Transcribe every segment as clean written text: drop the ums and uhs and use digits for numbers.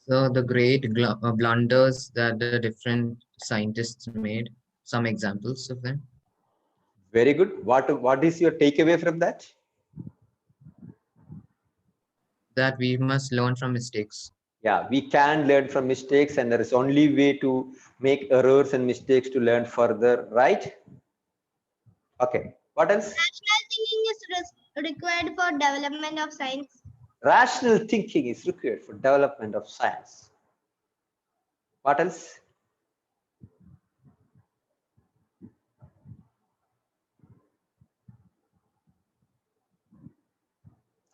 So the great blunders that the different scientists made, some examples of them. Very good. What is your takeaway from that? That we must learn from mistakes. Yeah, we can learn from mistakes, and there is only way to make errors and mistakes to learn further, right? Okay, what else? Rational thinking is required for development of science. Rational thinking is required for development of science. What else?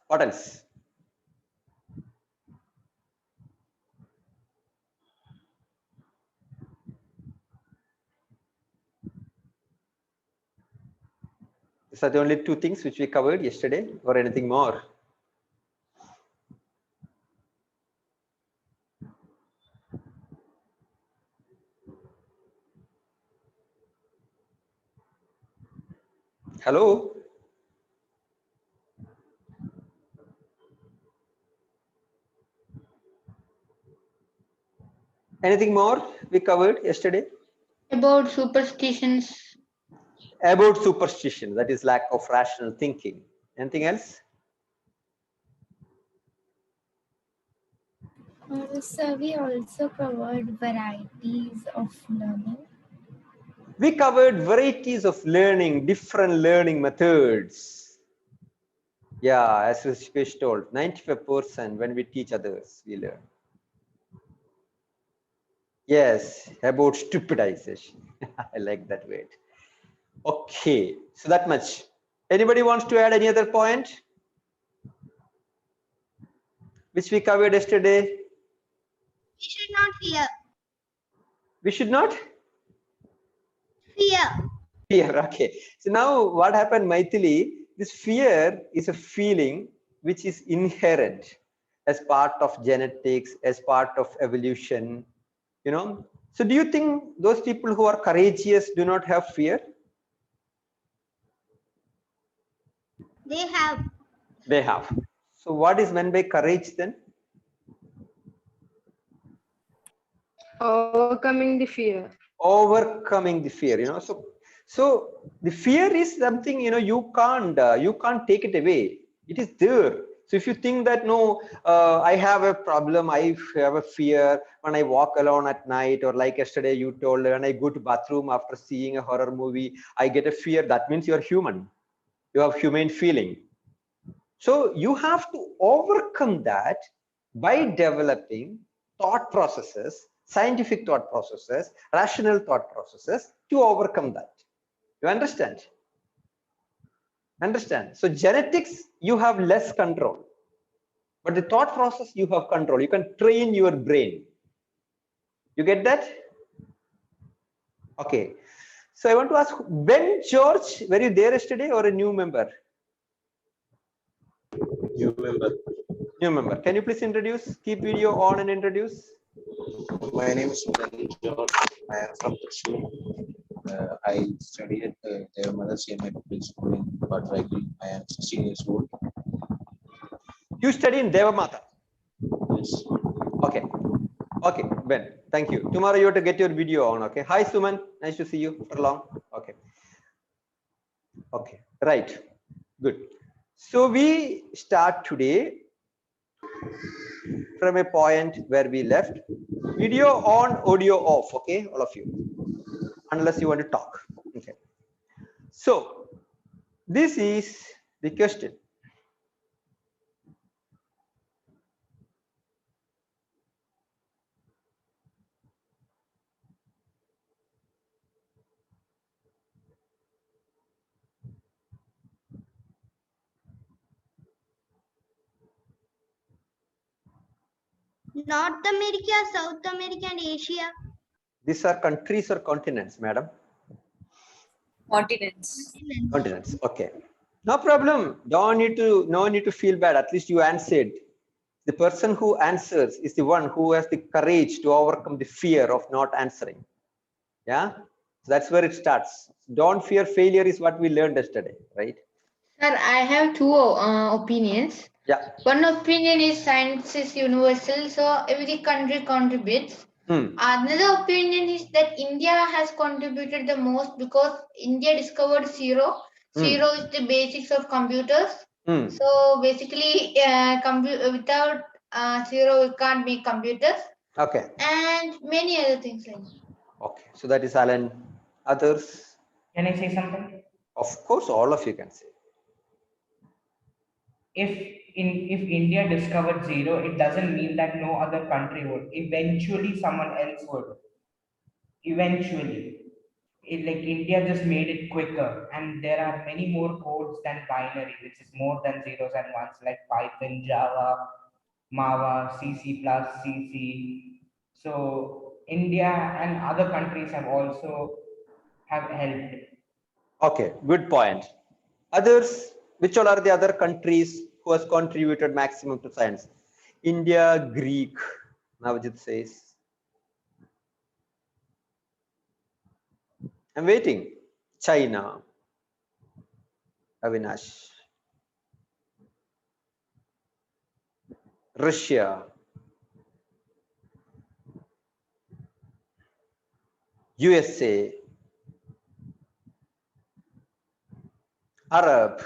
What else? These are the only two things which we covered yesterday, or anything more? Hello? Anything more we covered yesterday? About superstitions. About superstition, that is lack of rational thinking. Anything else? So we also covered varieties of learning. We covered varieties of learning, different learning methods. Yeah, as Satish told, 95% when we teach others, we learn. Yes, about stupidization. I like that word. Okay, so that much. Anybody wants to add any other point which we covered yesterday? We should not fear. We should not Fear. fear. Okay. So now what happened, Maithili? This fear is a feeling which is inherent as part of genetics, as part of evolution, you know. So do you think those people who are courageous do not have fear? They have. They have. So what is meant by courage then? Overcoming the fear. Overcoming the fear, you know. So the fear is something, you know, you can't take it away. It is there. So if you think that no, I have a problem, I have a fear when I walk alone at night, or like yesterday you told, when I go to bathroom after seeing a horror movie, I get a fear. That means you're human. You have humane feeling. So you have to overcome that by developing thought processes, scientific thought processes, rational thought processes to overcome that. You understand? Understand? So genetics, you have less control, but the thought process, you have control. You can train your brain. You get that? Okay. So I want to ask, Ben George, were you there yesterday or a new member? New member. New member. Can you please introduce? Keep video on and introduce. My name is Ben George. I am from Trishur. I study at their mother's CMI public school in Patraikul. I am 16 years old. You study in Devamata. Yes. Okay. Okay, Ben. Thank you. Tomorrow you have to get your video on. Okay. Hi, Suman. Nice to see you for long. Okay. Okay. Right. Good. So we start today from a point where we left. Video on, audio off. Okay, all of you, unless you want to talk. Okay. So this is the question. North America, South America, and Asia. These are countries or continents, madam? Continents. Continents. Okay. No problem. No need to feel bad. At least you answered. The person who answers is the one who has the courage to overcome the fear of not answering. Yeah. So that's where it starts. Don't fear failure is what we learned yesterday, right? Sir, I have two opinions. Yeah. One opinion is science is universal, so every country contributes. Another opinion is that India has contributed the most because India discovered zero. Zero is the basics of computers. So basically, without zero, we can't make computers. Okay. And many other things like that. Okay. So that is Alan. Others? Can I say something? Of course, all of you can say. If India discovered zero, it doesn't mean that no other country would. Eventually, someone else would. Eventually, like India just made it quicker, and there are many more codes than binary, which is more than zeros and ones, like Python, Java, Mava, CC plus, CC. So India and other countries have also have helped. Okay, good point. Others, which all are the other countries who has contributed maximum to science? India, Greek, Navajit says. I'm waiting. China, Avinash. Russia, USA, Arab.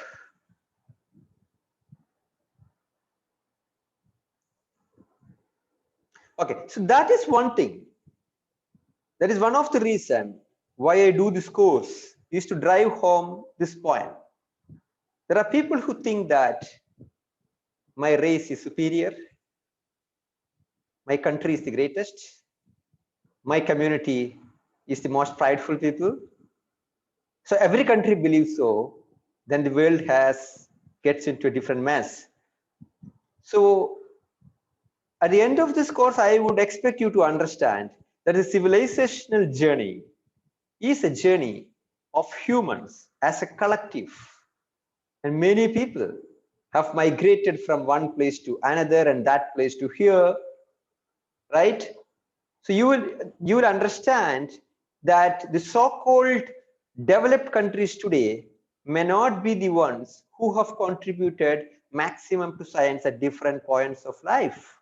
Okay, so that is one thing. That is one of the reasons why I do this course, is to drive home this point. There are people who think that my race is superior, my country is the greatest, my community is the most prideful people. So every country believes so, then the world gets into a different mess. So at the end of this course, I would expect you to understand that the civilizational journey is a journey of humans as a collective. And many people have migrated from one place to another and that place to here, right? So you will understand that the so-called developed countries today may not be the ones who have contributed maximum to science at different points of life.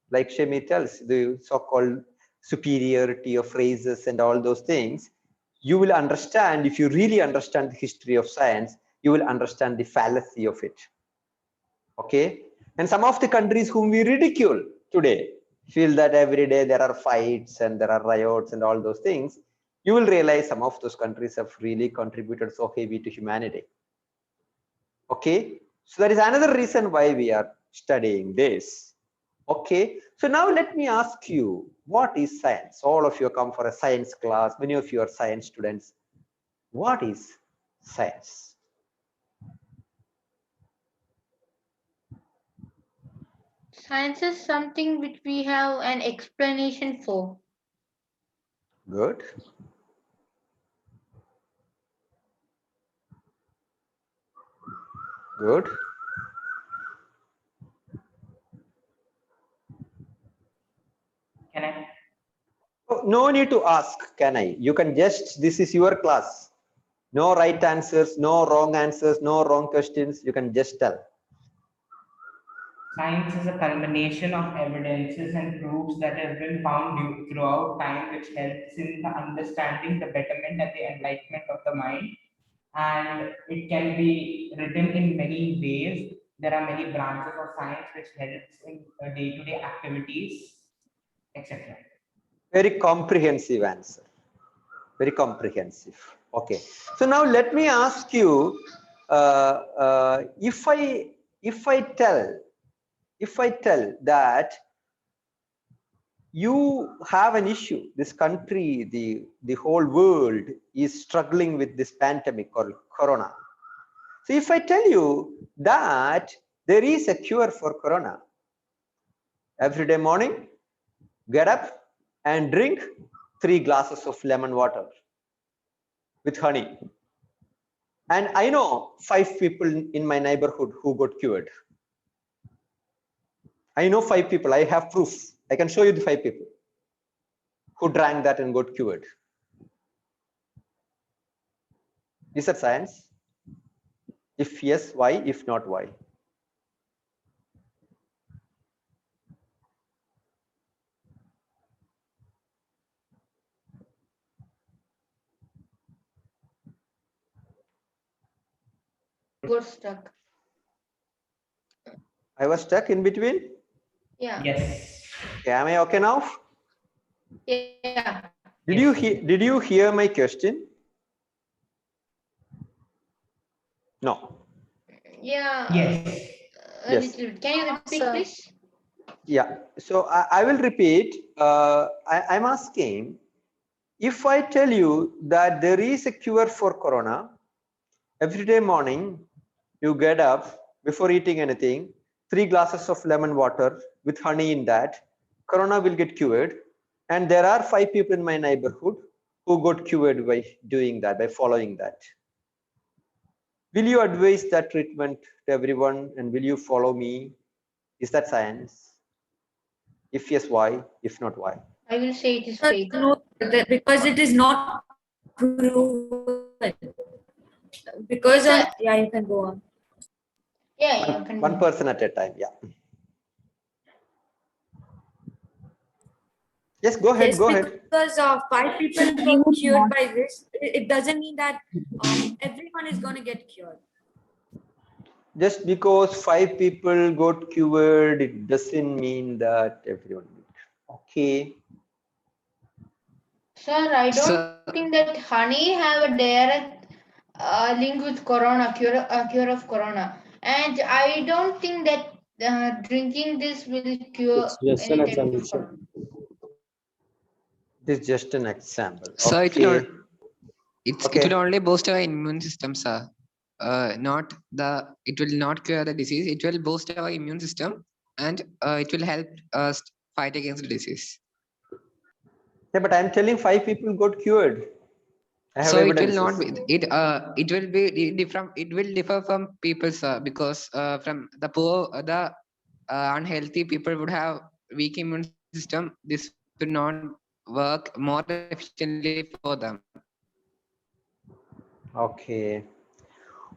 Like Shemi tells, the so-called superiority of races and all those things, you will understand, if you really understand the history of science, you will understand the fallacy of it. Okay? And some of the countries whom we ridicule today feel that every day there are fights and there are riots and all those things. You will realize some of those countries have really contributed so heavy to humanity. Okay? So that is another reason why we are studying this. Okay, so now let me ask you, what is science? All of you come for a science class, many of you are science students. What is science? Science is something which we have an explanation for. Good. Good. Can I? Oh, no need to ask, can I? You can just, this is your class. No right answers, no wrong answers, no wrong questions. You can just tell. Science is a culmination of evidences and proofs that have been found throughout time, which helps in the understanding, the betterment, and the enlightenment of the mind. And it can be written in many ways. There are many branches of science which helps in day-to-day activities, etc. Very comprehensive answer. Very comprehensive. Okay. So now let me ask you, if I tell that you have an issue, this country, the whole world is struggling with this pandemic called corona. So if I tell you that there is a cure for corona, every day morning, get up and drink 3 glasses of lemon water with honey. And I know 5 people in my neighborhood who got cured. I know 5 people, I have proof. I can show you the 5 people who drank that and got cured. Is that science? If yes, why? If not, why? got stuck. I was stuck in between. Yeah. Yes. Okay, am I okay now? Yeah. Did you hear my question? No. Yeah. Yes. A Yes. little bit. Can you repeat, please? Yeah. So I will repeat. I'm asking, if I tell you that there is a cure for corona, every day morning you get up before eating anything, 3 glasses of lemon water with honey in that, corona will get cured. And there are 5 people in my neighborhood who got cured by doing that, by following that. Will you advise that treatment to everyone, and will you follow me? Is that science? If yes, why? If not, why? I will say it is fake. No, because it is not proven. Because Sir. yeah, you can go on. Yeah, One person at a time. Yeah. Yes, go ahead. Yes, Go ahead. because 5 people got cured by this, it doesn't mean that everyone is going to get cured. Just because 5 people got cured, it doesn't mean that everyone will. Okay. Sir, I don't think that honey have a direct link with corona, cure of corona. And I don't think that drinking this will cure It's just an any type of assumption. corona. This is just an example. So Okay. it Okay. will only boost our immune system, sir. It will not cure the disease. It will boost our immune system, and it will help us fight against the disease. Yeah, but I'm telling 5 people got cured. I have So evidences. it will not be it will be different. It will differ from people, sir, because from the poor, the unhealthy people would have weak immune system. This will not work more efficiently for them. Okay.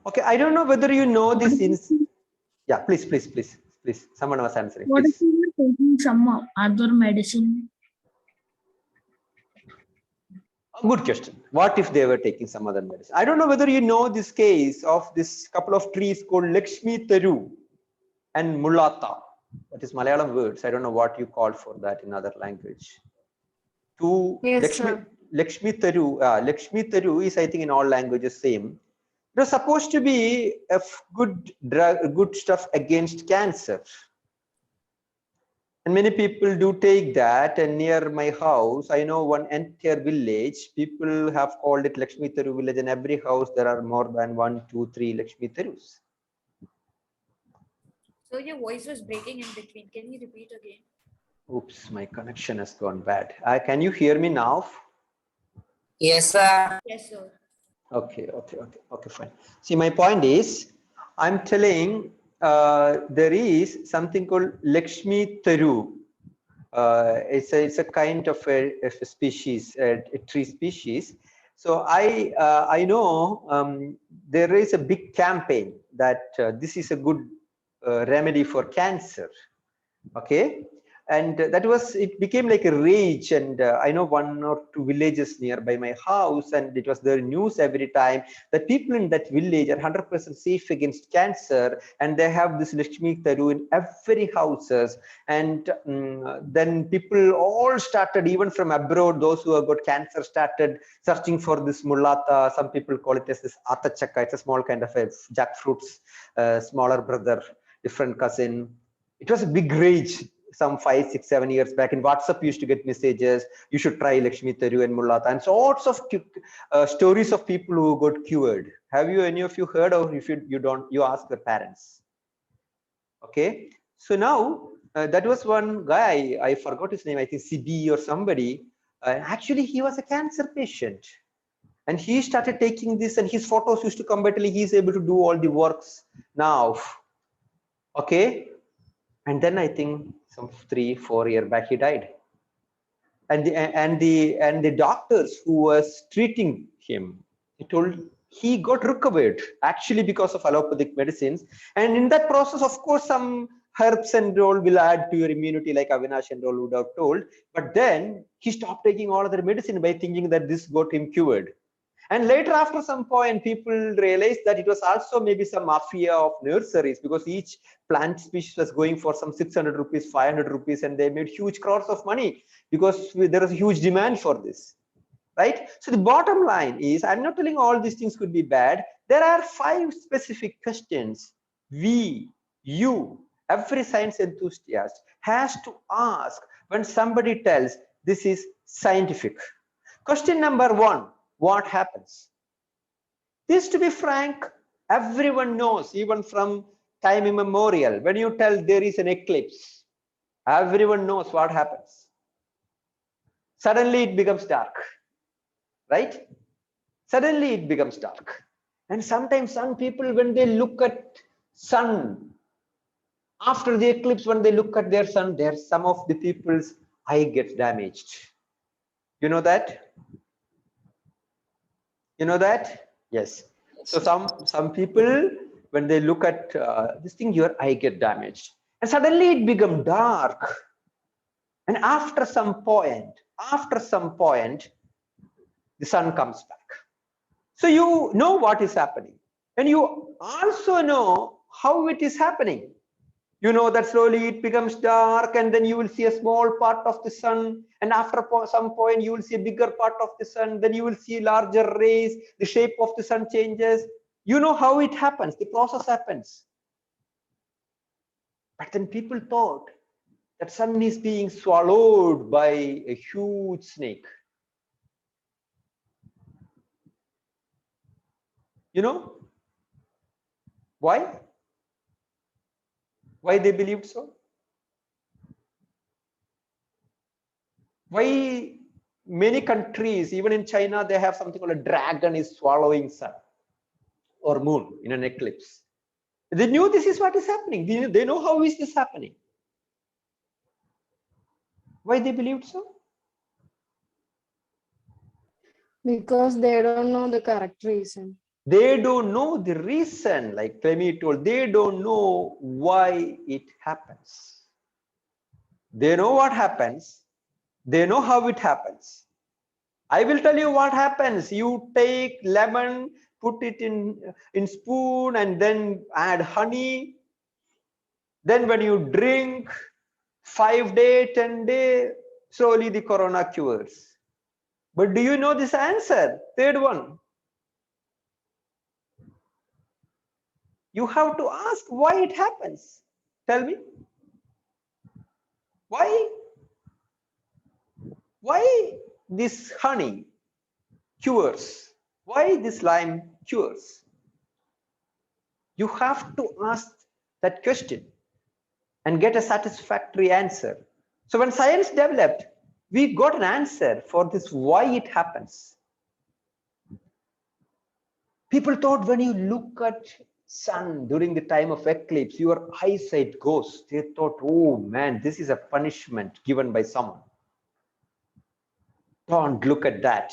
Okay. I don't know whether you know this. Yeah, please. Someone was answering. What if Please. you were taking some other medicine? Good question. What if they were taking some other medicine? I don't know whether you know this case of this couple of trees called Lakshmi Taru and Mulata. That is Malayalam words. I don't know what you call for that in other language. Yes, Lakshmi Taru is, I think, in all languages same. It was supposed to be a good drug, good stuff against cancer. And many people do take that, and near my house, I know one entire village, people have called it Lakshmi Taru village. In every house, there are more than 1, 2, 3 Lakshmi Tarus. So your voice was breaking in between. Can you repeat again? Oops, my connection has gone bad. Can you hear me now? Yes, sir. Yes, sir. Okay, fine. See, my point is, I'm telling there is something called Lakshmi Taru. It's a kind of a species, a tree species. So I know there is a big campaign that this is a good remedy for cancer. Okay. And it became like a rage. And I know 1 or 2 villages nearby my house, and it was the news every time that people in that village are 100% safe against cancer, and they have this Lakshmi Taru in every houses. And then people all started, even from abroad, those who have got cancer started searching for this Mulata. Some people call it as this Atachaka. It's a small kind of a jackfruit's smaller brother, different cousin. It was a big rage some 5, 6, 7 years back. In WhatsApp, you used to get messages, you should try Lakshmi Taru and Mulata, and sorts of stories of people who got cured. Have you, any of you heard, or if you don't, you ask your parents? Okay. So now that was one guy, I forgot his name, I think CB or somebody. Actually, he was a cancer patient. And he started taking this, and his photos used to come back till he is able to do all the works now. Okay. And then I think some 3, 4 years back, he died. And the doctors who was treating him, he told he got recovered actually because of allopathic medicines. And in that process, of course, some herbs and all will add to your immunity, like Avinash and all would have told. But then he stopped taking all other medicine by thinking that this got him cured. And later, after some point, people realized that it was also maybe some mafia of nurseries, because each plant species was going for some 600 rupees, 500 rupees, and they made huge crores of money because there was a huge demand for this, right? So the bottom line is, I'm not telling all these things could be bad. There are 5 specific questions you, every science enthusiast has to ask when somebody tells this is scientific. Question number 1, what happens? This, to be frank, everyone knows, even from time immemorial. When you tell there is an eclipse, everyone knows what happens. Suddenly it becomes dark, right? Suddenly it becomes dark. And sometimes some people, when they look at sun, after the eclipse, when they look at their sun, some of the people's eye gets damaged. You know that? You know that? Yes. So some people, when they look at this thing, your eye get damaged. And suddenly it becomes dark. And after some point, the sun comes back. So you know what is happening. And you also know how it is happening. You know that slowly it becomes dark, and then you will see a small part of the sun, and after some point you will see a bigger part of the sun, then you will see larger rays, the shape of the sun changes. You know how it happens, the process happens. But then people thought that sun is being swallowed by a huge snake. You know why? Why they believed so? Why many countries, even in China, they have something called a dragon is swallowing sun or moon in an eclipse. They knew this is what is happening. They know how is this happening. Why they believed so? Because they don't know the correct reason. They don't know the reason, like Clemmy told, they don't know why it happens. They know what happens. They know how it happens. I will tell you what happens. You take lemon, put it in spoon, and then add honey. Then when you drink, 5 day, 10 day, slowly the corona cures. But do you know this answer? Third one. You have to ask why it happens. Tell me. Why this honey cures? Why this lime cures? You have to ask that question and get a satisfactory answer. So when science developed, we got an answer for this, why it happens. People thought when you look at sun during the time of eclipse, your eyesight goes. They thought, oh man, this is a punishment given by someone. Don't look at that.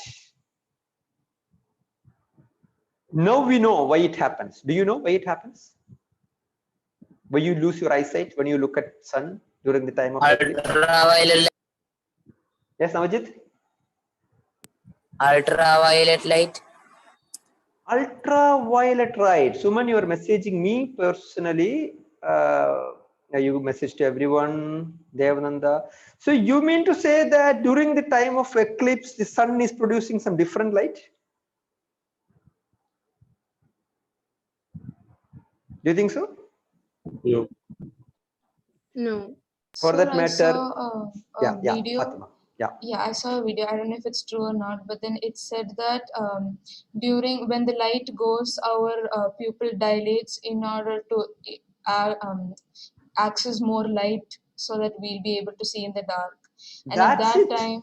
Now we know why it happens. Do you know why it happens? Why you lose your eyesight when you look at sun during the time of eclipse? Ultraviolet. Yes, Namajit? Ultraviolet light. Ultraviolet light. Suman, you are messaging me personally. You message to everyone, Devananda. So you mean to say that during the time of eclipse, the sun is producing some different light? Do you think so? No. No. For Sir, that I matter, saw a yeah, video. Fatima. Yeah, I saw a video. I don't know if it's true or not, but then it said that when the light goes, our pupil dilates in order to access more light, so that we'll be able to see in the dark. And at that's that it. time,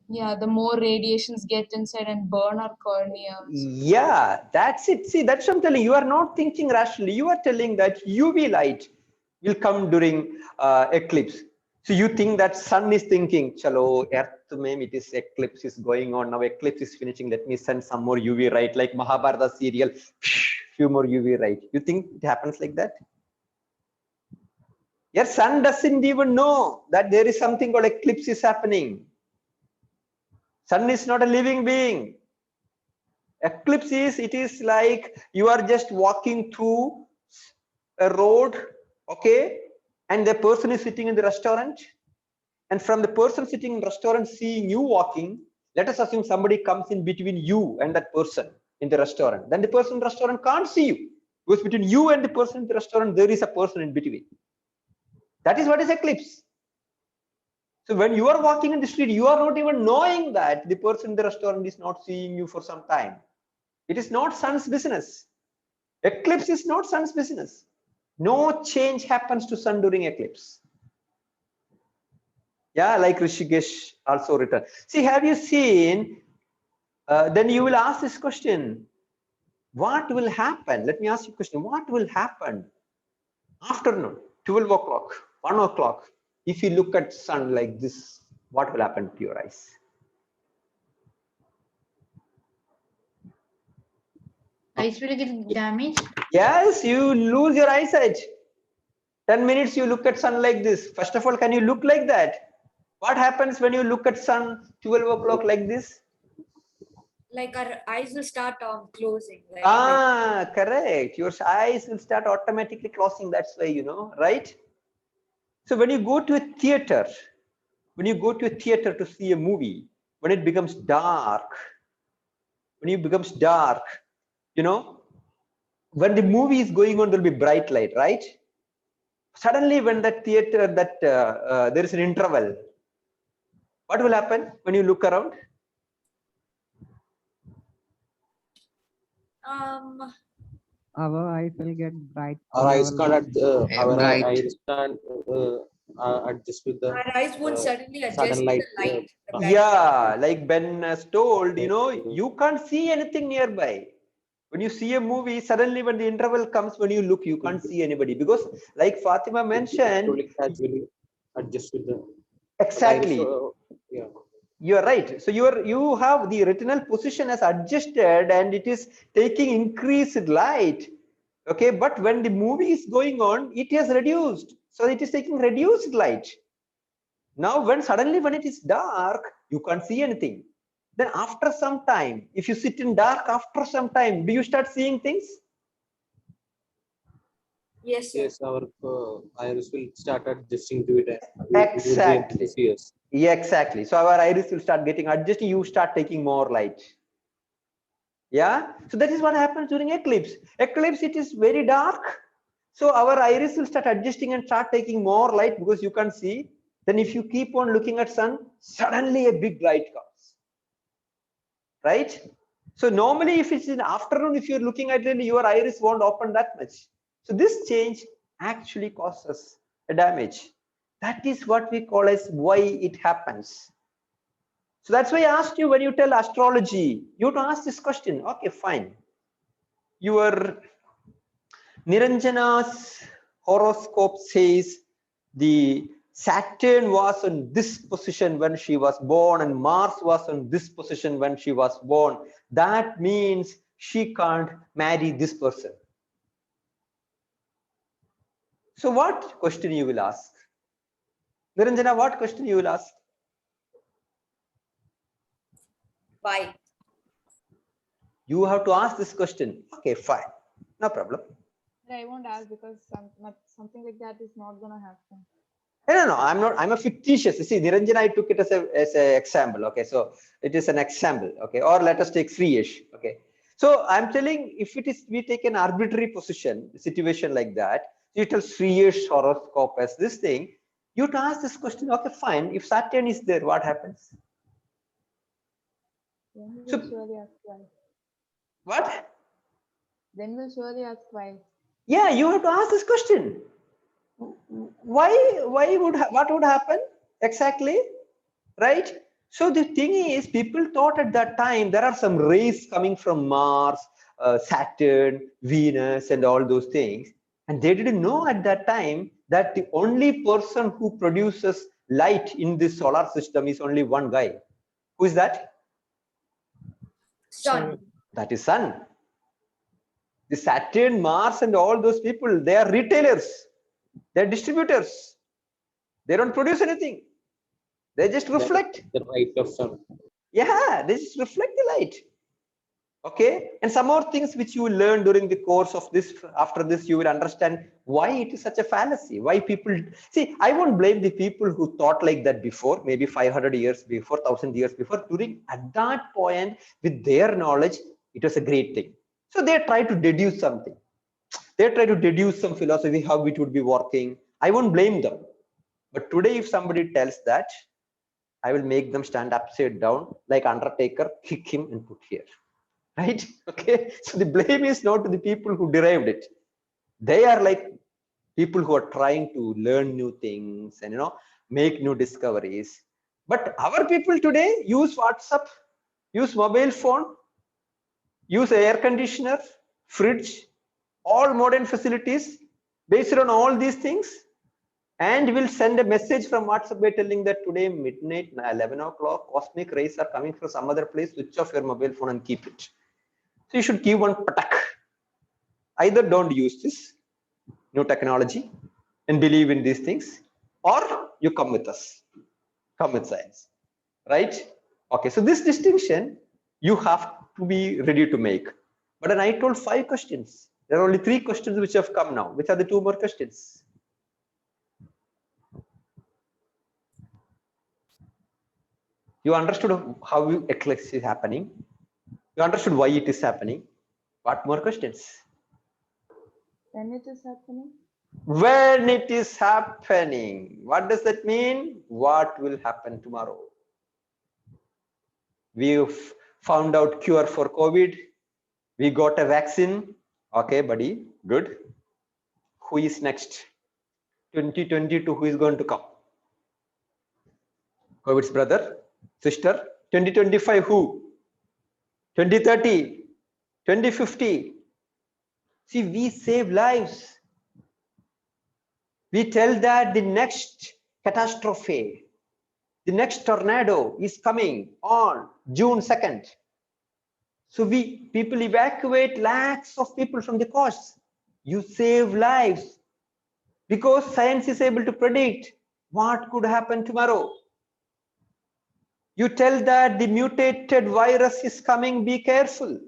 yeah, the more radiations get inside and burn our cornea. Yeah, that's it. See, that's what I'm telling you. You are not thinking rationally. You are telling that UV light will come during eclipse. So you think that sun is thinking, chalo, earth mein it is eclipse is going on. Now eclipse is finishing. Let me send some more UV light, like Mahabharata serial, few more UV light. You think it happens like that? Your sun doesn't even know that there is something called eclipse is happening. Sun is not a living being. Eclipse is, it is like you are just walking through a road, okay, and the person is sitting in the restaurant, and from the person sitting in the restaurant seeing you walking, let us assume somebody comes in between you and that person in the restaurant. Then the person in the restaurant can't see you, because between you and the person in the restaurant there is a person in between. That is what is eclipse. So when you are walking in the street, you are not even knowing that the person in the restaurant is not seeing you for some time. It is not sun's business. Eclipse is not sun's business. No change happens to sun during eclipse. Yeah, like Rishikesh also written. See, have you seen? Then you will ask this question: what will happen? Let me ask you a question. What will happen afternoon, 12 o'clock, 1 o'clock? If you look at sun like this, what will happen to your eyes? Eyes will get damaged. Yes, you lose your eyesight. 10 minutes you look at sun like this. First of all, can you look like that? What happens when you look at sun 12 o'clock like this? Like our eyes will start closing. Correct. Your eyes will start automatically closing. That's why, right? So when you go to a theater, to see a movie, when it becomes dark, when the movie is going on, there'll be bright light, right? Suddenly when that theater, there is an interval, what will happen when you look around? Our eyes will get bright. Our eyes can't Bright. eyes can't adjust with the Our eyes won't suddenly adjust sudden to light. the light. Yeah, like Ben has told, you can't see anything nearby. When you see a movie, suddenly when the interval comes, when you look, you can't see anybody, because like Fatima mentioned, gradually adjust with the exactly. Yeah. You are right. So you have the retinal position as adjusted and it is taking increased light. Okay, but when the movie is going on, it has reduced. So it is taking reduced light. Now suddenly when it is dark, you can't see anything. Then after some time, if you sit in dark, after some time, do you start seeing things? Yes, sir. Yes, our iris will start adjusting to it. Exactly. Yeah, exactly. So our iris will start getting adjusted. You start taking more light. Yeah. So that is what happens during eclipse. Eclipse, it is very dark. So our iris will start adjusting and start taking more light because you can't see. Then if you keep on looking at sun, suddenly a big light comes. Right? So normally if it's in the afternoon, if you're looking at it, your iris won't open that much. So this change actually causes a damage. That is what we call as why it happens. So that's why I asked you, when you tell astrology, you have to ask this question. Okay, fine. Your Niranjana's horoscope says the Saturn was in this position when she was born and Mars was in this position when she was born. That means she can't marry this person. So what question you will ask? Niranjana, what question you will ask? Why? You have to ask this question. Okay, fine. No problem. I won't ask because something like that is not going to happen. No, I'm not. I'm a fictitious. You see, Niranjana, I took it as a example. Okay, so it is an example. Okay, or let us take Sriyesh. Okay, so I'm telling, if it is, we take an arbitrary situation like that. You tell Sriyesh horoscope as this thing. You to ask this question. Okay, fine. If Saturn is there, what happens? Then we will surely ask why. What? Then we'll surely ask why. Yeah, you have to ask this question. Why what would happen exactly, right? So the thing is, people thought at that time there are some rays coming from Mars, Saturn, Venus and all those things, and they didn't know at that time that the only person who produces light in this solar system is only one guy. Who is that? Sun. That is Sun. The Saturn, Mars and all those people, they are retailers. They're distributors. They don't produce anything. They just reflect the light of sun. Yeah, they just reflect the light. Okay, and some more things which you will learn during the course of this. After this, you will understand why it is such a fallacy. Why people see. I won't blame the people who thought like that before, maybe 500 years before, 1000 years before. During at that point, with their knowledge, it was a great thing. So they try to deduce something. They try to deduce some philosophy how it would be working. I won't blame them. But today, if somebody tells that, I will make them stand upside down like Undertaker, kick him and put here. Right? Okay. So the blame is not to the people who derived it. They are like people who are trying to learn new things and make new discoveries. But our people today use WhatsApp, use mobile phone, use air conditioner, fridge, all modern facilities based on all these things, and will send a message from WhatsApp by telling that today midnight 11 o'clock cosmic rays are coming from some other place. Switch off your mobile phone and keep it. So you should give one patak. Either don't use this new technology and believe in these things, or you come with us, come with science, right? Okay, so this distinction you have to be ready to make. But then I told 5 questions. There are only 3 questions which have come now. Which are the 2 more questions? You understood how eclipse is happening. You understood why it is happening. What more questions? When it is happening? When it is happening. What does that mean? What will happen tomorrow? We've found out cure for COVID. We got a vaccine. Okay, buddy, good. Who is next? 2022, who is going to come? COVID's brother, sister. 2025, who? 2030, 2050. See, we save lives. We tell that the next catastrophe, the next tornado is coming on June 2nd. So people evacuate lakhs of people from the coasts. You save lives because science is able to predict what could happen tomorrow. You tell that the mutated virus is coming, be careful.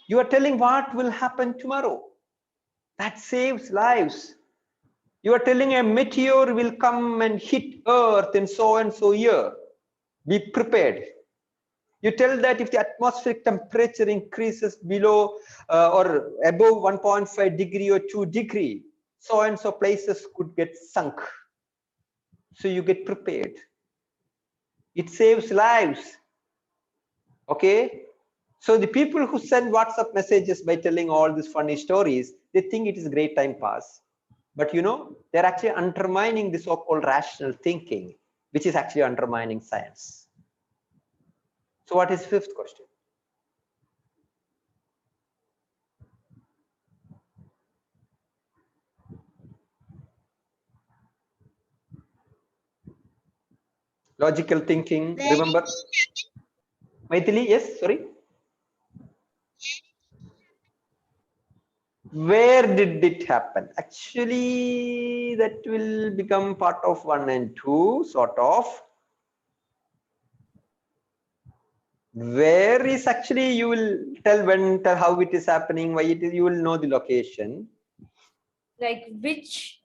You are telling what will happen tomorrow. That saves lives. You are telling a meteor will come and hit Earth in so and so year. Be prepared. You tell that if the atmospheric temperature increases below or above 1.5 degree or 2 degree, so and so places could get sunk. So you get prepared. It saves lives. Okay. So the people who send WhatsApp messages by telling all these funny stories, they think it is a great time pass. But they're actually undermining the so-called rational thinking, which is actually undermining science. So what is 5th question? Logical thinking, remember? Maithili, yes, sorry. Where did it happen? Actually, that will become part of 1 and 2, sort of. Where is actually, you will tell when, tell how it is happening, why it is, you will know the location. Like which,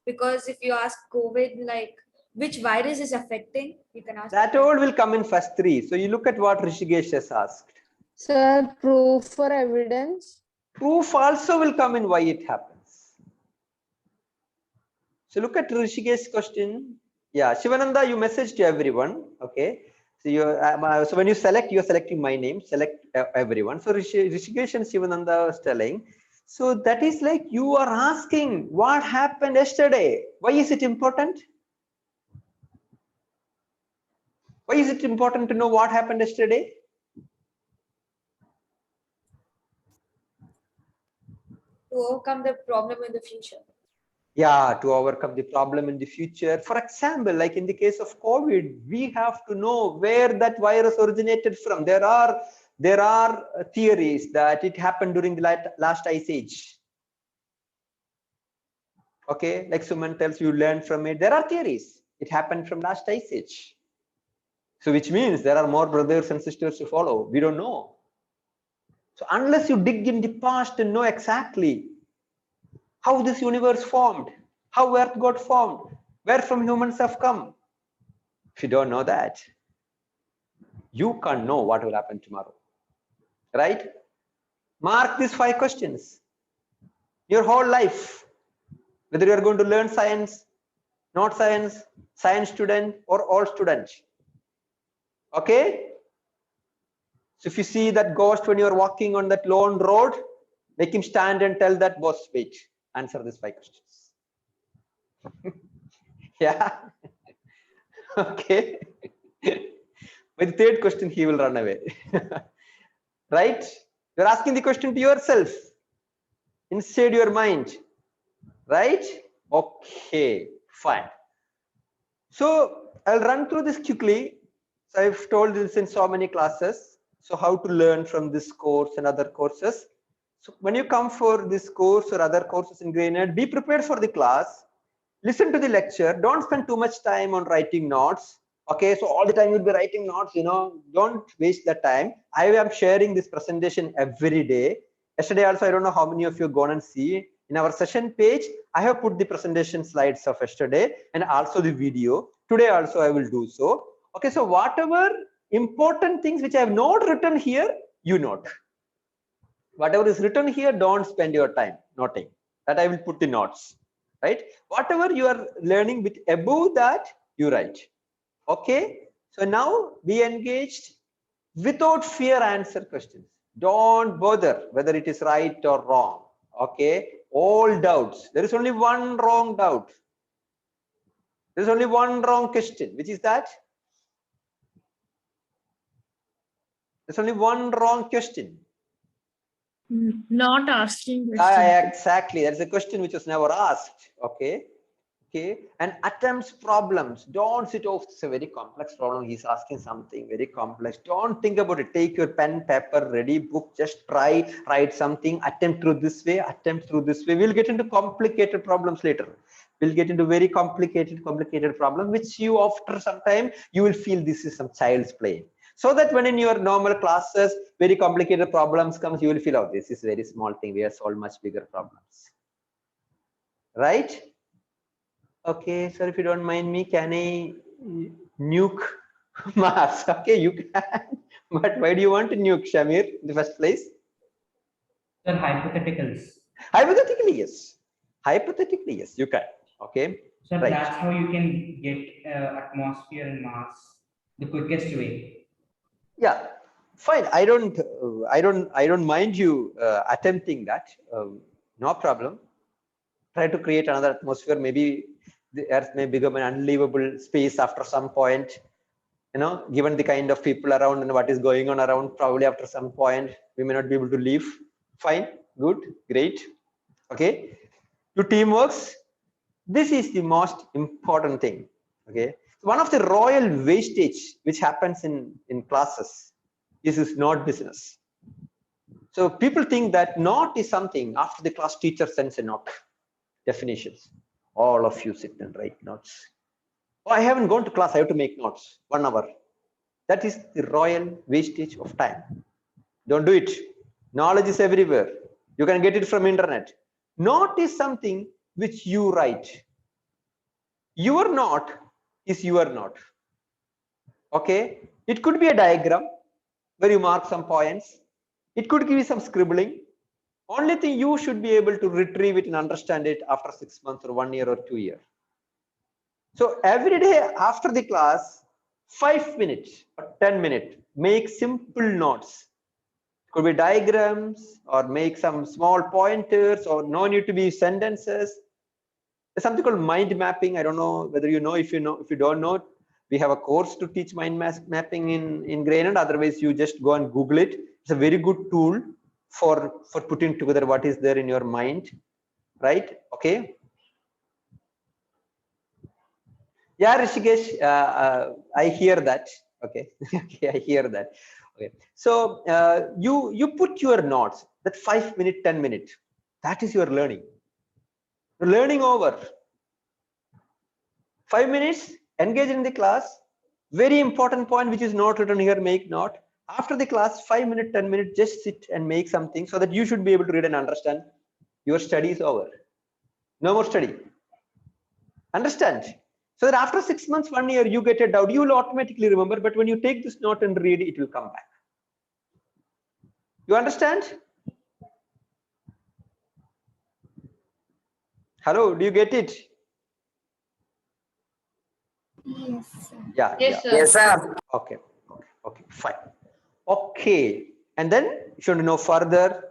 because if you ask COVID, like which virus is affecting, you can ask. That all will come in first 3. So you look at what Rishikesh has asked. Sir, proof for evidence. Proof also will come in why it happens. So look at Rishikesh's question. Yeah, Shivananda, you message to everyone. Okay. So so when you select, you're selecting my name. Select everyone. So Rishikesh and Shivananda was telling. So that is like you are asking what happened yesterday. Why is it important? Why is it important to know what happened yesterday? To overcome the problem in the future. Yeah, to overcome the problem in the future. For example, like in the case of COVID, we have to know where that virus originated from. There are theories that it happened during the last ice age. Okay, like Suman tells you, learn from it. There are theories. It happened from last ice age. So which means there are more brothers and sisters to follow. We don't know. So unless you dig in the past and know exactly how this universe formed, how earth got formed, where from humans have come, if you don't know that, you can't know what will happen tomorrow, right? Mark these 5 questions. Your whole life, whether you are going to learn science, not science, science student or all students. Okay? So if you see that ghost when you are walking on that lone road, make him stand and tell that boss, wait, answer these 5 questions. Yeah. Okay. By the 3rd question, he will run away. Right? You're asking the question to yourself, inside your mind. Right? Okay, fine. So I'll run through this quickly. So I've told this in so many classes. So how to learn from this course and other courses. So when you come for this course or other courses in Grenade, be prepared for the class. Listen to the lecture. Don't spend too much time on writing notes. Okay, so all the time you'll be writing notes, don't waste that time. I am sharing this presentation every day. Yesterday also, I don't know how many of you have gone and see. In our session page, I have put the presentation slides of yesterday and also the video. Today also I will do so. Okay, so whatever important things which I have not written here, you note. Whatever is written here, don't spend your time noting. That I will put the notes. Right? Whatever you are learning with above that, you write. Okay? So now be engaged without fear, answer questions. Don't bother whether it is right or wrong. Okay? All doubts. There is only one wrong doubt. There is only one wrong question, which is that? There's only one wrong question. Not asking questions. Exactly. That's a question which was never asked. Okay. Okay, and attempts problems. Don't sit off. It's a very complex problem. He's asking something very complex. Don't think about it. Take your pen, paper, ready, book. Just try, write something. Attempt through this way. Attempt through this way. We'll get into complicated problems later. We'll get into very complicated problems, which you after some time you will feel this is some child's play. So that when in your normal classes, very complicated problems comes, you will feel, oh, this is very small thing. We have solved much bigger problems. Right? Okay, sir, if you don't mind me, can I nuke Mars? Okay, you can. But why do you want to nuke Shamir in the first place? Sir, hypotheticals. Hypothetically, yes. Hypothetically, yes, you can. Okay. So right. That's how you can get atmosphere in Mars the quickest way. Yeah, fine. I don't mind you attempting that. No problem. Try to create another atmosphere. Maybe the Earth may become an unlivable space after some point. Given the kind of people around and what is going on around, probably after some point we may not be able to leave. Fine, good, great. Okay, your team works. This is the most important thing. Okay, one of the royal wastage which happens in classes is not business. So people think that note is something after the class teacher sends a note. Definitions. All of you sit and write notes. Oh, I haven't gone to class. I have to make notes. 1 hour. That is the royal wastage of time. Don't do it. Knowledge is everywhere. You can get it from internet. Note is something which you write. Your note is your note. Okay. It could be a diagram where you mark some points. It could give you some scribbling. Only thing you should be able to retrieve it and understand it after 6 months or 1 year or 2 years. So every day after the class, 5 minutes or 10 minutes, make simple notes. It could be diagrams or make some small pointers, or no need to be sentences. There's something called mind mapping. I don't know whether you know. If you don't know, we have a course to teach mind mapping in Grenade. Otherwise, you just go and Google it. It's a very good tool for putting together what is there in your mind, right? Okay. Yeah, Rishikesh, I hear that. Okay. Okay, I hear that. Okay. So you put your notes, that 5 minute, 10 minute, that is your learning. You're learning over. 5 minutes, engage in the class, Very important point which is not written here, make note. After the class, 5 minutes, 10 minutes, just sit and make something so that you should be able to read and understand. Your study is over. No more study. Understand? So that after 6 months, 1 year, you get a doubt, you will automatically remember, but when you take this note and read, it will come back. You understand? Hello, do you get it? Yes, sir. Yeah. Yes, sir. Yes, sir. Okay, fine. Okay, and then you should know further,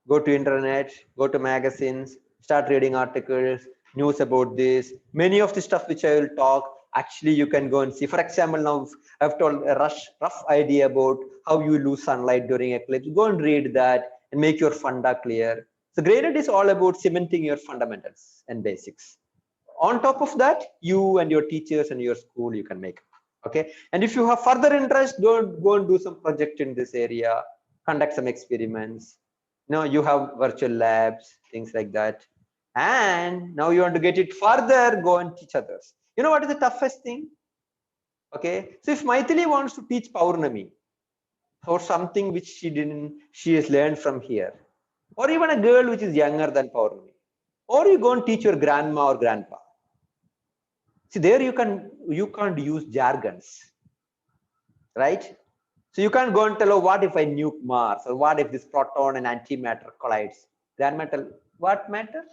go to internet, go to magazines, start reading articles, news about this. Many of the stuff which I will talk, actually you can go and see. For example, now I've told a rough idea about how you lose sunlight during eclipse. Go and read that and make your funda clear. So graded is all about cementing your fundamentals and basics. On top of that, you and your teachers and your school, you can make. Okay, and if you have further interest, go and do some project in this area, conduct some experiments. You have virtual labs, things like that. And now you want to get it further, go and teach others. You know what is the toughest thing? Okay, so if Maithili wants to teach Paurnami for something which she has learned from here, or even a girl which is younger than Paurnami, or you go and teach your grandma or grandpa. See, there you can't use jargons, right? So you can't go and tell, oh, what if I nuke Mars, or what if this proton and antimatter collides? Grandmatter, what matter?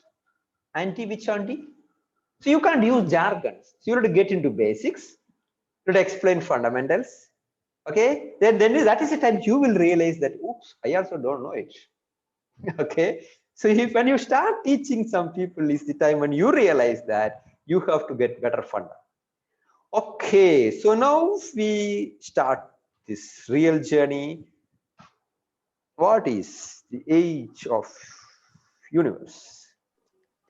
Anti which anti? So you can't use jargons. So you have to get into basics, you have to explain fundamentals. Okay, then that is the time you will realize that, oops, I also don't know it. Okay, so when you start teaching some people is the time when you realize that you have to get better funda. Okay, so now we start this real journey. What is the age of universe?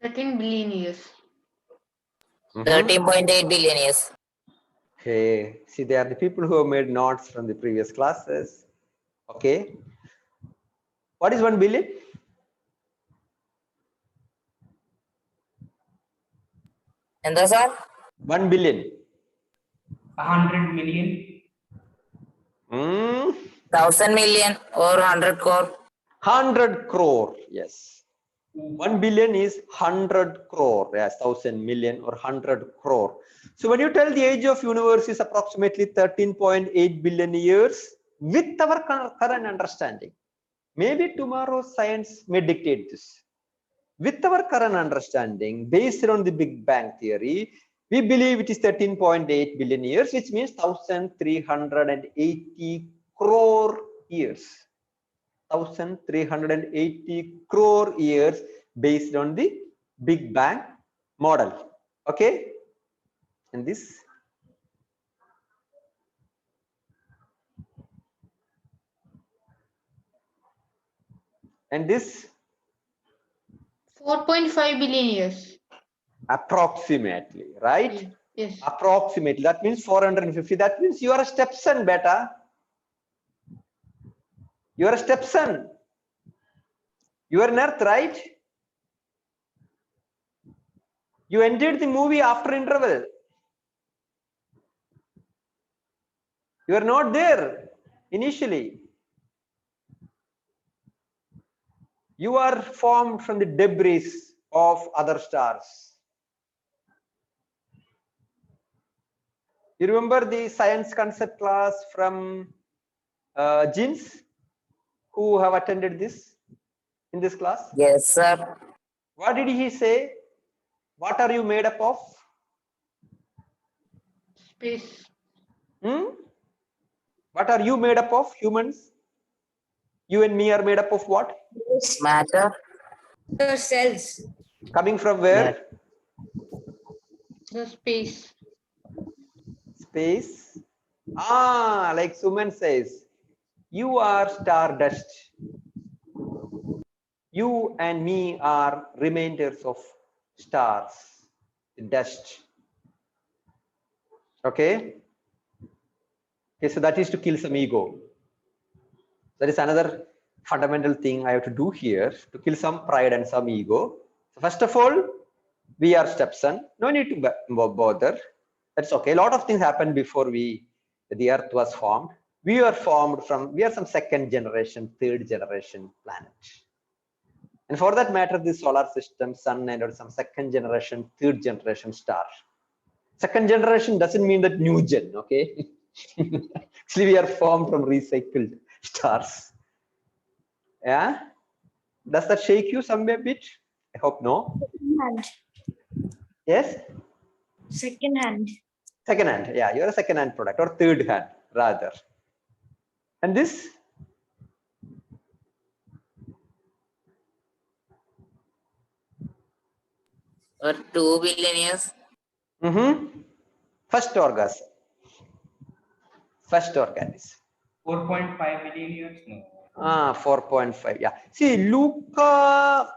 13 billion years. 13.8 billion years. Okay, see, they are the people who have made notes from the previous classes. Okay, what is 1 billion? And the sir? 1 billion. 100 million. 1,000 million or 100 crore. 100 crore, yes. 1 billion is 100 crore, yes, 1,000 million or 100 crore. So when you tell the age of universe is approximately 13.8 billion years with our current understanding, maybe tomorrow science may dictate this. With our current understanding, based on the Big Bang theory, we believe it is 13.8 billion years, which means 1,380 crore years. 1,380 crore years based on the Big Bang model. Okay, and this and this 4.5 billion years. approximately, right? Yes. Approximately. That means 450. That means you are a stepson, beta. You are a stepson. You are an Earth, right? You entered the movie after interval. You are not there initially. You are formed from the debris of other stars. You remember the science concept class from Jins who have attended this in this class? Yes, sir. What did he say? What are you made up of? Space. What are you made up of, humans? You and me are made up of what? Matter. The cells. Coming from where? The space. Space. Like Suman says, you are stardust. You and me are remainders of stars, dust. Okay. Okay, so that is to kill some ego. That is another fundamental thing I have to do here, to kill some pride and some ego. So first of all, we are stepson. No need to bother. That's okay. A lot of things happen before we the Earth was formed. We are some second generation, third generation planet. And for that matter, the solar system, sun, and some second generation, third generation star. Second generation doesn't mean that new gen, okay? Actually, we are formed from recycled stars. Yeah? Does that shake you somewhere a bit? I hope no. Second hand. Yes? Second hand. Second hand, yeah, you're a second hand product, or third hand rather. And this? Or 2 billion years. First organism. First organism. 4.5 million years? No. 4.5, yeah. See, Luca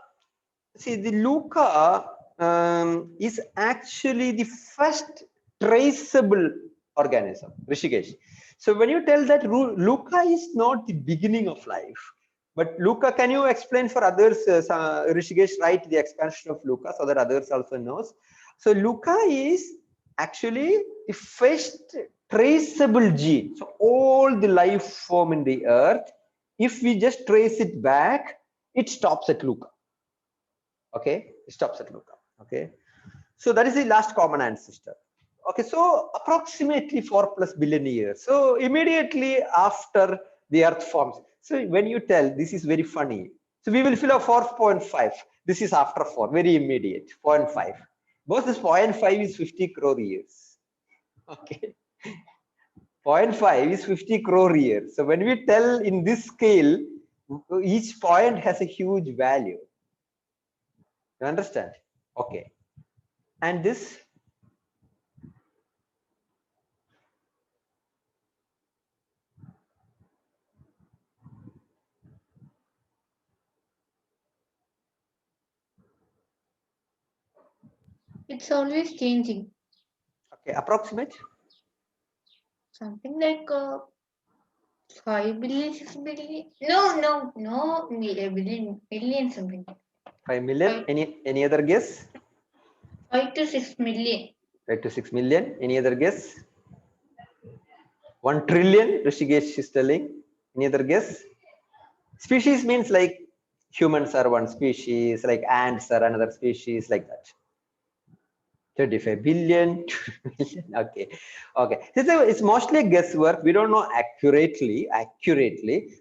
is actually the first traceable organism, Rishikesh. So when you tell that Luca is not the beginning of life, but Luca, can you explain for others, Rishikesh, write the expansion of Luca so that others also knows. So Luca is actually the first traceable gene. So all the life form in the earth, if we just trace it back, it stops at Luca. Okay, it stops at Luca. Okay, so that is the last common ancestor. Okay, so approximately 4+ billion years. So immediately after the earth forms. So when you tell, this is very funny. So we will fill up 4.5. This is after 4, very immediate, 0.5. Both this 0.5 is 50 crore years. Okay. 0.5 is 50 crore years. So when we tell in this scale, each point has a huge value. You understand? Okay. And this? It's always changing. Okay, approximate? Something like 5 billion, 6 billion. No, million something. 5 million. Any other guess? 5 to 6 million. 5 to 6 million. Any other guess? 1 trillion, Rishikesh is telling. Any other guess? Species means like humans are one species, like ants are another species, like that. 35 billion. Okay. It's mostly guesswork. We don't know accurately,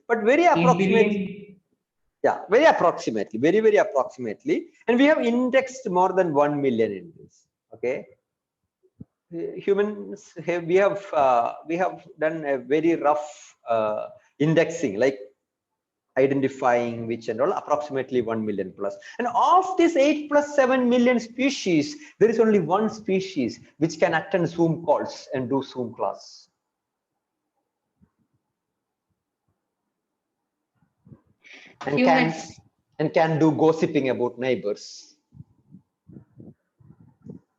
but very approximately. Yeah, very approximately, very approximately. And we have indexed more than 1 million in this. Okay. Humans we have done a very rough indexing, like identifying which and all, approximately 1 million plus. And of this 8 + 7 million species, there is only one species which can attend Zoom calls and do Zoom class. And can do gossiping about neighbors.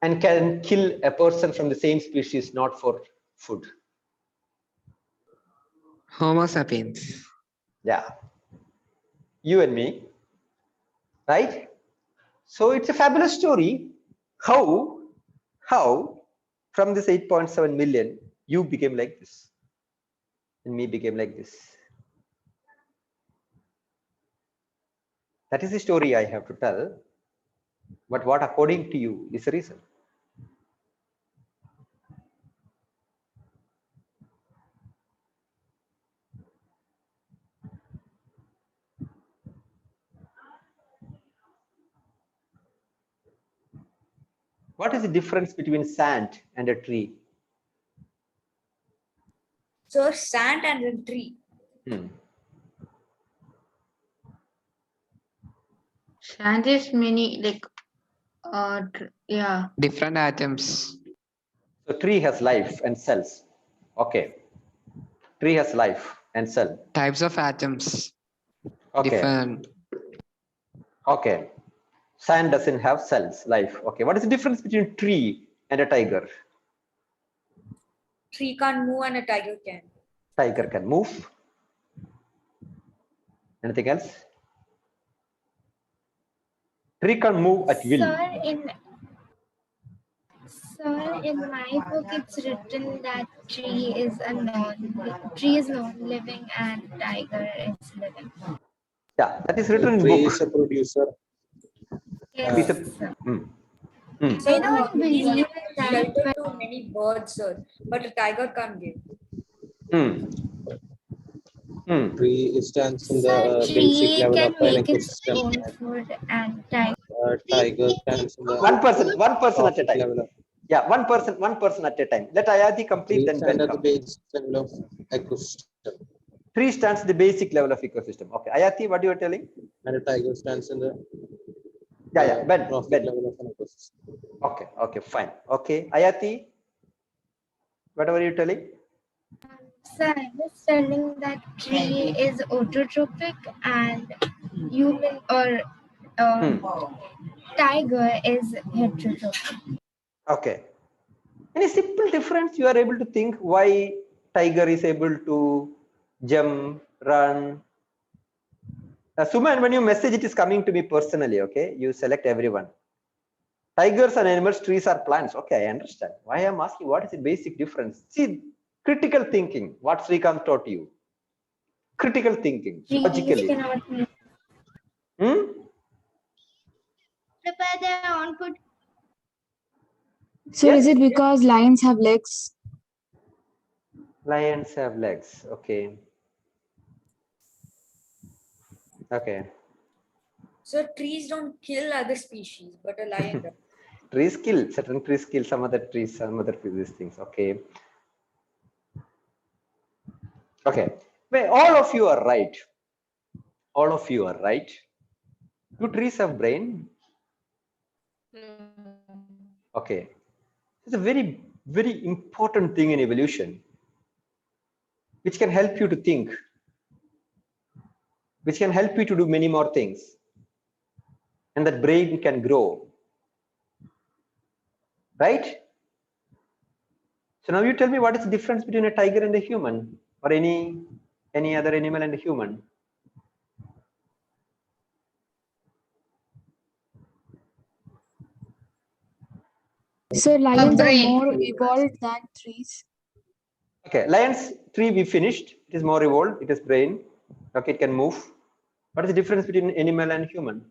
And can kill a person from the same species, not for food. Homo sapiens. Yeah. You and me, right? So it's a fabulous story. How from this 8.7 million, you became like this, and me became like this. That is the story I have to tell. But what, according to you, is the reason? What is the difference between sand and a tree? So sand and a tree. Sand is many, like, yeah. Different atoms. So tree has life and cells. Okay. Tree has life and cell. Types of atoms. Okay. Different. Okay. Sand doesn't have cells, life. Okay. What is the difference between tree and a tiger? Tree can't move and a tiger can. Tiger can move. Anything else? Tree can move at will. Sir, Sir, in my book, it's written that tree is non-living and tiger is living. Yeah, that is written in Tree book. is a producer. Yes, It's a, sir. So, I don't trees believe give that, shelter but to many birds, sir, but a tiger can't give. Tree stands in the sir, basic tree level can of an make its ecosystem. own food and tiger. Tiger stands in the one person at a trophic time. level of. Yeah, one person at a time. Let Ayati complete, Tree then stands Ben at the come. basic level of ecosystem. Tree stands the basic level of ecosystem. Okay, Ayati, what you are telling? And a tiger stands in the Ben. trophic level of an ecosystem. Okay, fine. Okay, Ayati, what were you telling? Sir, I was telling that tree is autotrophic and human or tiger is heterotrophic. Okay. Any simple difference you are able to think why tiger is able to jump, run? Suman, when you message, it is coming to me personally. Okay, you select everyone. Tigers are animals, trees are plants. Okay, I understand. Why I am asking what is the basic difference? See, critical thinking. What Srikanth taught you. Critical thinking, Trees logically. cannot move. Prepare their own food. So Yes? is it because lions have legs? Lions have legs. Okay. Okay. So trees don't kill other species, but a lion does. Trees kill, certain trees kill some other trees, some other these things. Okay. Okay. Well, all of you are right. All of you are right. Do trees have brain? Okay. It's a very, very important thing in evolution, which can help you to think, which can help you to do many more things. And that brain can grow. Right? So now you tell me what is the difference between a tiger and a human, or any other animal and a human? So lions are more evolved than trees. Okay, lion's tree we finished. It is more evolved. It has brain. Okay, it can move. What is the difference between animal and human?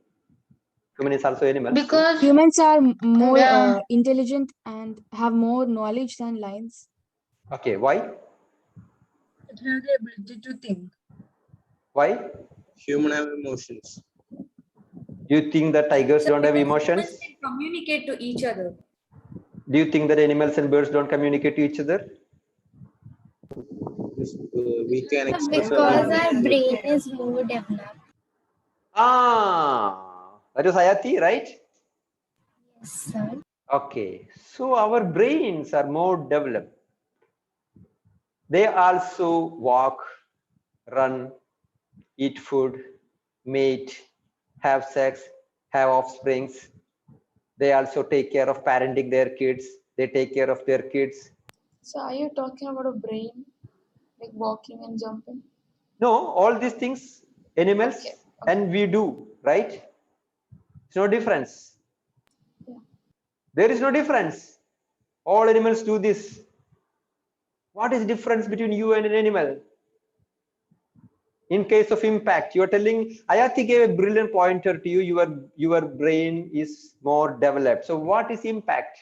Human is also animal. Because humans are more intelligent and have more knowledge than lions. Okay, why? It has the ability to think. Why? Human have emotions. Do you think that tigers So don't have because emotions? humans can communicate to each other. Do you think that animals and birds don't communicate to each other? We can express Because our brain is more developed. That was Ayati, right? Yes, sir. Okay, so our brains are more developed. They also walk, run, eat food, mate, have sex, have offsprings. They also take care of parenting their kids. They take care of their kids. So are you talking about a brain, like walking and jumping? No, all these things, animals, Okay. and we do, right? It's no difference. Yeah. There is no difference. All animals do this. What is the difference between you and an animal? In case of impact, you are telling, Ayati gave a brilliant pointer to you, your brain is more developed. So what is impact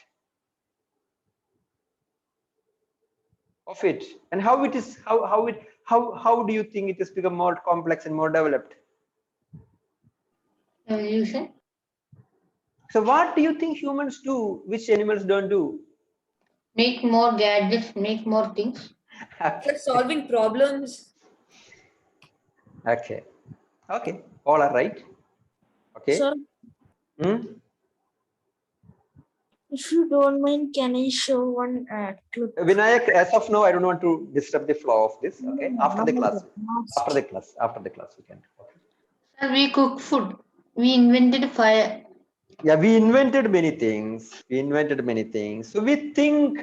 of it? And how it is, how do you think it has become more complex and more developed? Evolution. So what do you think humans do, which animals don't do? Make more gadgets, make more things. For solving problems. Okay. Okay. All are right. Okay. So, if you don't mind, can I show one clip? Vinayak, as of now, I don't want to disturb the flow of this. Okay. After the class. After the class, we can. Okay. Sir, we cook food. We invented fire. Yeah, we invented many things. So we think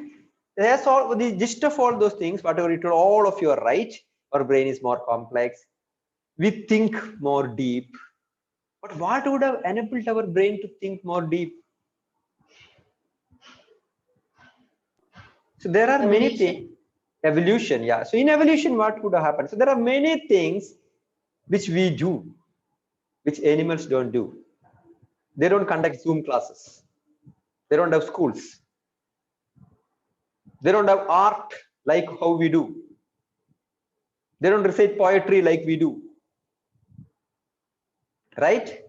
that's all the gist of all those things. Whatever you told, all of you are right. Our brain is more complex. We think more deep. But what would have enabled our brain to think more deep? So there are many things. Evolution, yeah. So in evolution, what would have happened? So there are many things which we do, which animals don't do. They don't conduct Zoom classes. They don't have schools. They don't have art like how we do. They don't recite poetry like we do. Right?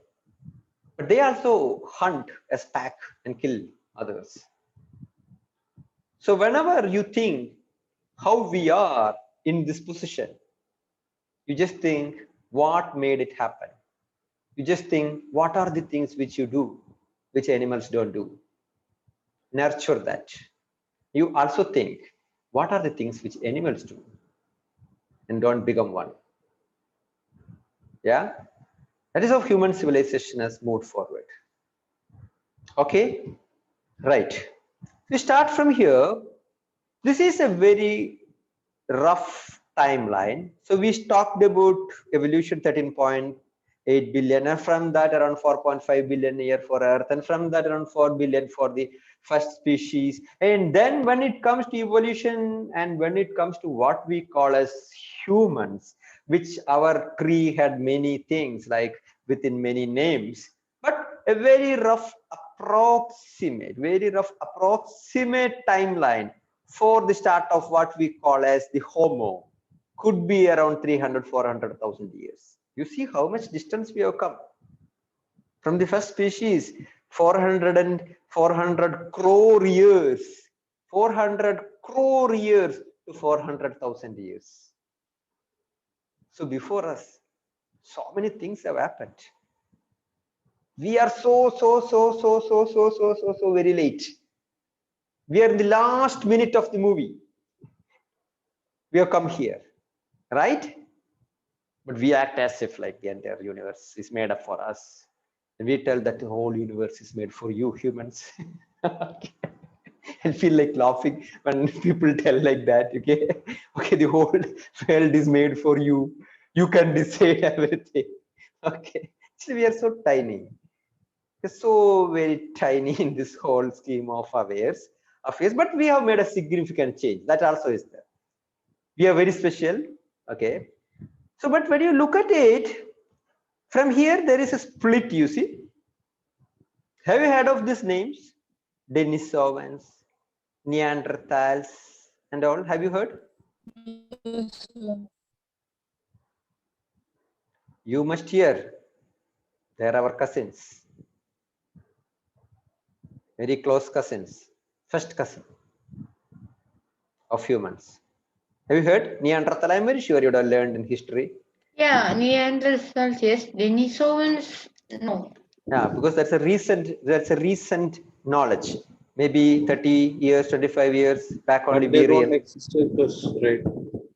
But they also hunt as pack and kill others. So whenever you think how we are in this position, you just think what made it happen. You just think what are the things which you do, which animals don't do. Nurture that. You also think what are the things which animals do and don't become one. Yeah, that is how human civilization has moved forward. Okay, right. We start from here. This is a very rough timeline. So we talked about evolution 13.8 billion, and from that around 4.5 billion a year for Earth, and from that around 4 billion for the first species. And then when it comes to evolution and when it comes to what we call as humans, which our tree had many things like within many names, but a very rough approximate timeline for the start of what we call as the Homo could be around 300-400,000 years. You see how much distance we have come from the first species. 400 crore years, 400 crore years to 400,000 years. So before us, so many things have happened. We are so very late. We are in the last minute of the movie. We have come here, right? But we act as if like the entire universe is made up for us. And we tell that the whole universe is made for you humans. And feel like laughing when people tell like that, okay? Okay, the whole world is made for you. You can decide everything. Okay. So we are so tiny. We're so very tiny in this whole scheme of affairs. But we have made a significant change. That also is there. We are very special. Okay. So, but when you look at it, from here, there is a split, you see. Have you heard of these names? Denisovans, Neanderthals, and all. Have you heard? Yes, sir. You must hear. They are our cousins. Very close cousins. First cousin of humans. Have you heard? Neanderthal, I'm very sure you would have learned in history. Yeah, Neanderthals, yes. Denisovans, no. Yeah, because that's a recent knowledge. Maybe 30 years, 25 years back only. But they don't exist as us, right?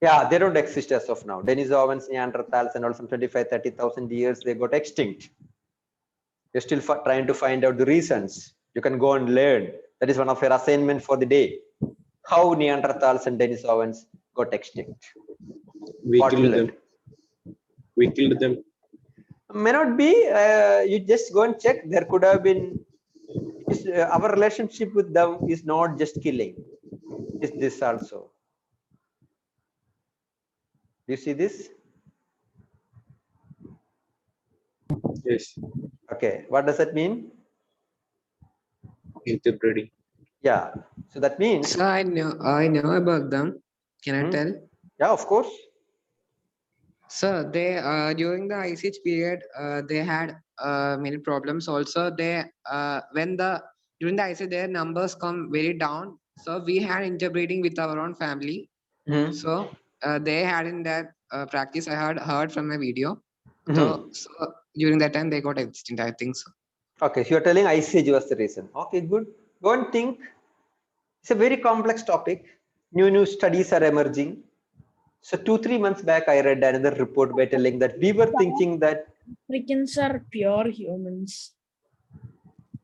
Yeah, they don't exist as of now. Denisovans, Neanderthals, and also 25-30,000 years they got extinct. You're still trying to find out the reasons. You can go and learn. That is one of your assignment for the day. How Neanderthals and Denisovans got extinct. We killed them. We killed them. May not be. You just go and check. There could have been. Our relationship with them is not just killing. It's this also. Do you see this? Yes. Okay. What does that mean? Interbreeding. Yeah. So that means. So I know about them. Can I tell? Yeah, of course. So they during the Ice Age period, they had many problems. Also, they during the Ice Age, their numbers come very down. So we had interbreeding with our own family. So they had in that practice. I heard from a video. So during that time, they got extinct. I think so. Okay, so you're telling Ice Age was the reason. Okay, good. Go and think. It's a very complex topic. New studies are emerging. So 2-3 months back, I read another report by telling that we were thinking that Africans are pure humans.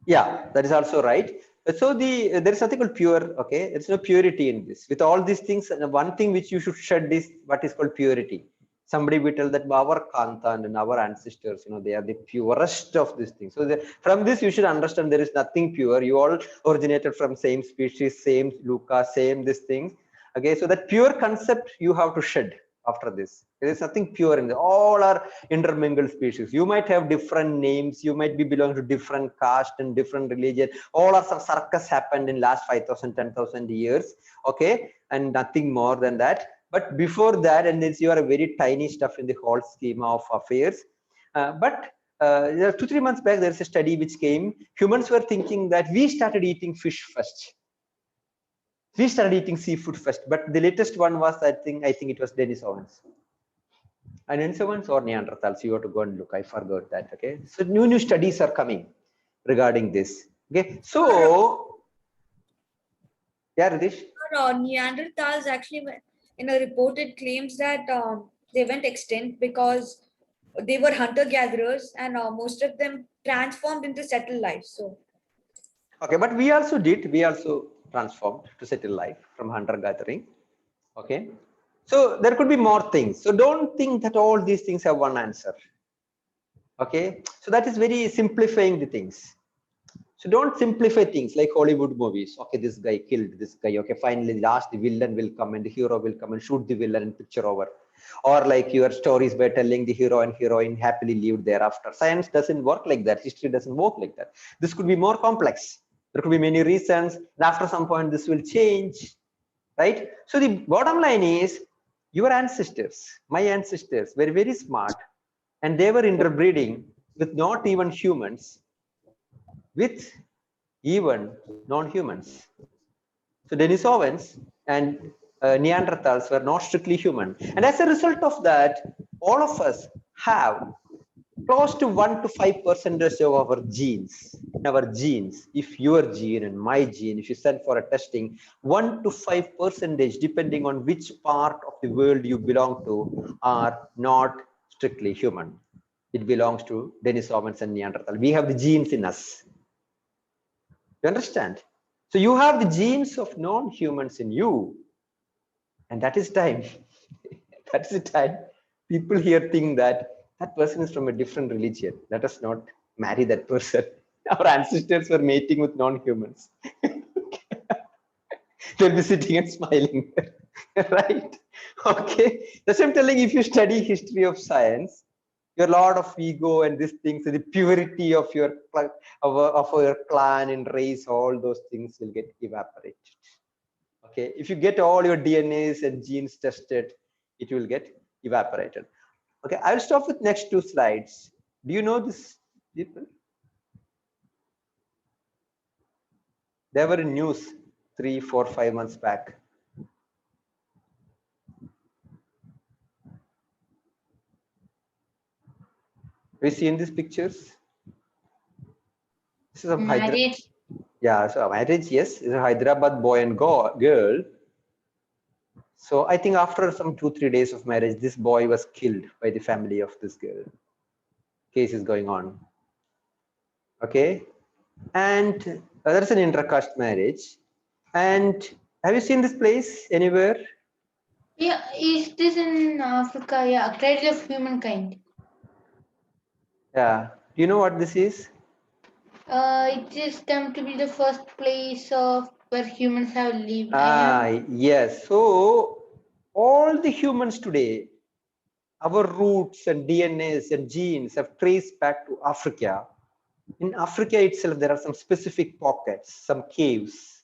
Yeah, that is also right. So there is something called pure. Okay, there's no purity in this. With all these things, one thing which you should shed is what is called purity. Somebody will tell that our Kanta and our ancestors, they are the purest of these things. So from this, you should understand there is nothing pure. You all originated from same species, same Luca, same this thing. Okay, so that pure concept you have to shed after this. There is nothing pure in there. All are intermingled species. You might have different names. You might be belong to different caste and different religion. All are some circus happened in last 5,000, 10,000 years. Okay, and nothing more than that. But before that, and you are a very tiny stuff in the whole schema of affairs. But 2-3 months back, there's a study which came. Humans were thinking that we started eating fish first. We started eating seafood first. But the latest one was, I think it was Denisovans. And Denisovans or Neanderthals. You have to go and look. I forgot that. Okay. So new studies are coming regarding this. Okay. So, yeah, Radish. Neanderthals actually, reported claims that they went extinct because they were hunter-gatherers, and most of them transformed into settled life. So, okay, but we also transformed to settle life from hunter-gathering. Okay, so there could be more things. So don't think that all these things have one answer. Okay, so that is very simplifying the things. So don't simplify things like Hollywood movies. Okay, this guy killed this guy. Okay, finally last the villain will come and the hero will come and shoot the villain and picture over. Or like your stories by telling the hero and heroine happily lived thereafter. Science doesn't work like that. History doesn't work like that. This could be more complex. There could be many reasons. And after some point, this will change, right? So the bottom line is your ancestors, my ancestors were very smart, and they were interbreeding with not even humans, with even non-humans. So Denisovans and Neanderthals were not strictly human. And as a result of that, all of us have close to 1 to 5% of our genes. In our genes, if your gene and my gene, if you send for a testing, 1 to 5%, depending on which part of the world you belong to, are not strictly human. It belongs to Denisovans and Neanderthals. We have the genes in us. You understand? So you have the genes of non-humans in you, and that is time. That's the time people here think that that person is from a different religion. Let us not marry that person. Our ancestors were mating with non-humans. They'll be sitting and smiling, right? Okay. That's what I'm telling you. If you study history of science, your lot of ego and these things, the purity of your clan and race, all those things will get evaporated. Okay, if you get all your DNAs and genes tested, it will get evaporated. Okay, I'll stop with next 2 slides. Do you know this people? They were in news 3, 4, 5 months back. Have you seen these pictures? This is a Marriage. Yeah, so marriage, yes, is a Hyderabad boy and girl. So I think after some 2-3 days of marriage, this boy was killed by the family of this girl. Case is going on. Okay, and there's an inter-caste marriage. And have you seen this place anywhere? Yeah, is this in Africa? Yeah, Cradle of Humankind. Yeah. Do you know what this is? It is come to be the first place of where humans have lived. Yes. So all the humans today, our roots and DNAs and genes have traced back to Africa. In Africa itself, there are some specific pockets, some caves.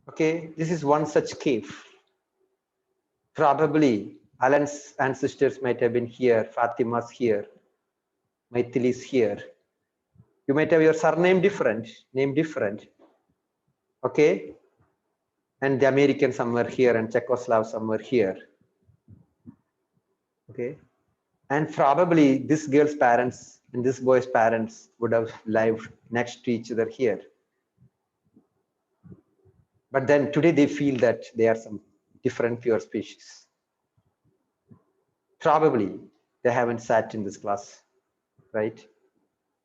Okay, this is one such cave. Probably Alan's ancestors might have been here, Fatima's here, Maithili's here. You might have your surname different, name different. Okay, and the American somewhere here and Czechoslav somewhere here. Okay, and probably this girl's parents and this boy's parents would have lived next to each other here. But then today they feel that they are some different pure species. Probably they haven't sat in this class, right?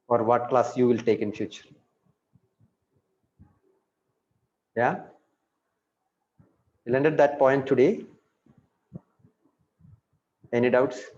Or what class you will take in future. Yeah, we landed that point today. Any doubts?